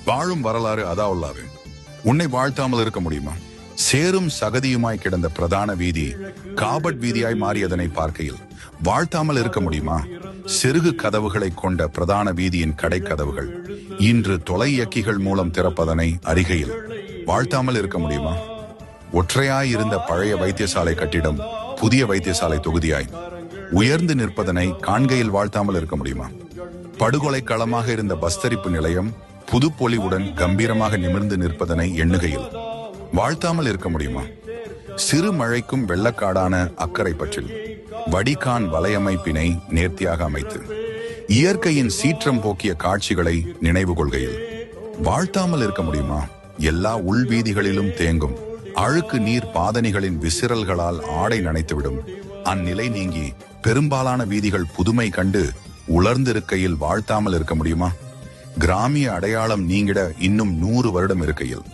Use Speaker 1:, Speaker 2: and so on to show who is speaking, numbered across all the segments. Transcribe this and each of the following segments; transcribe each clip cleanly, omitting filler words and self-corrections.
Speaker 1: வாழும் வரலாறு அதாவுல்லாவே. உன்னை வாழ்த்தாமல் இருக்க முடியுமா? சேரும் சகதியுமாய் கிடந்த பிரதான வீதி காபட் வீதியாய் மாறியதனை பார்க்கையில் வாழ்த்தாமல் இருக்க முடியுமா? செருகு கதவுகளை கொண்ட பிரதான வீதியின் கடை கதவுகள் இன்று தொலையக்கிகள் மூலம் திறப்பதனை அறிகையில் வாழ்த்தாமல் இருக்க முடியுமா? ஒற்றையாய் இருந்த பழைய வைத்தியசாலை கட்டிடம் புதிய வைத்தியசாலை தொகுதியாய் உயர்ந்து நிற்பதனை காண்கையில் வாழ்த்தாமல் இருக்க முடியுமா? படுகொலை களமாக இருந்த பஸ்தரிப்பு நிலையம் புதுப்பொலிவுடன் கம்பீரமாக நிமிர்ந்து நிற்பதனை எண்ணுகையில் வாழ்த்தாமல் இருக்க முடியுமா? சிறு மழைக்கும் வெள்ளக்காடான அக்கறை பற்றில் வடிகான் வலையமைப்பினை நேர்த்தியாக அமைத்து இயற்கையின் சீற்றம் போக்கிய காட்சிகளை நினைவு கொள்கையில் வாழ்த்தாமல் இருக்க முடியுமா? எல்லா உள்வீதிகளிலும் தேங்கும் அழுக்கு நீர் பாதணிகளின் விசிறல்களால் ஆடை நனைத்துவிடும் அந்நிலை நீங்கி பெரும்பாலான வீதிகள் புதுமை கண்டு உலர்ந்திருக்கையில் வாழ்த்தாமல் இருக்க முடியுமா? கிராமிய அடையாளம் நீங்கிட இன்னும் 100 வருடம் இருக்கையில்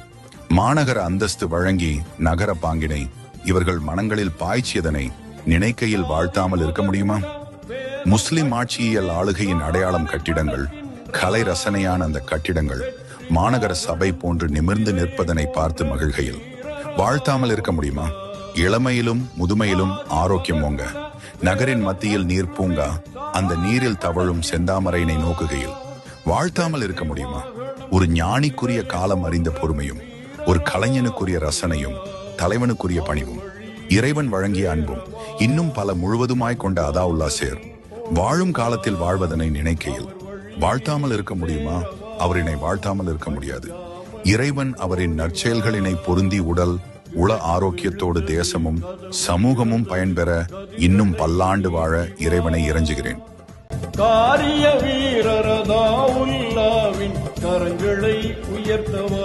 Speaker 1: மாநகர அந்தஸ்து வழங்கி நகர பாங்கினை இவர்கள் மனங்களில் பாய்ச்சியதனை நினைக்கையில் வாழ்த்தாமல் இருக்க முடியுமா? முஸ்லிம் ஆட்சியியல் ஆளுகையின் அடையாளம் கட்டிடங்கள், கலை ரசனையான அந்த கட்டிடங்கள் மாநகர சபை போன்று நிமிர்ந்து நிற்பதனை பார்த்து மகிழ்கையில் வாழ்த்தாமல் இருக்க முடியுமா? இளமையிலும் முதுமையிலும் ஆரோக்கியம் ஓங்க நகரின் மத்தியில் நீர் பூங்கா அந்த நீரில் தவழும் செந்தாமரையினை நோக்குகையில் வாழ்த்தாமல் இருக்க முடியுமா? ஒரு ஞானிக்குரிய காலம் அறிந்த பொறுமையும் ஒரு கலைஞனுக்குரிய ரசனையும் தலைவனுக்குரிய பணிவும் இறைவன் வழங்கிய அன்பும் இன்னும் பல முழுவதுமாய் கொண்ட அதாவுல்லா சேர் வாழும் காலத்தில் வாழ்வதனை நினைக்கையில் வாழ்த்தாமல் இருக்க முடியுமா? அவரினை வாழ்த்தாமல் இருக்க முடியாது. இறைவன் அவரின் நற்செயல்களினை பொருந்தி உடல் உள ஆரோக்கியத்தோடு தேசமும் சமூகமும் பயன்பெற இன்னும் பல்லாண்டு வாழ இறைவனை இறைஞ்சுகிறேன்.
Speaker 2: காரிய வீரர் அதாவுல்லாவின் கரங்களை உயர்த்தவா.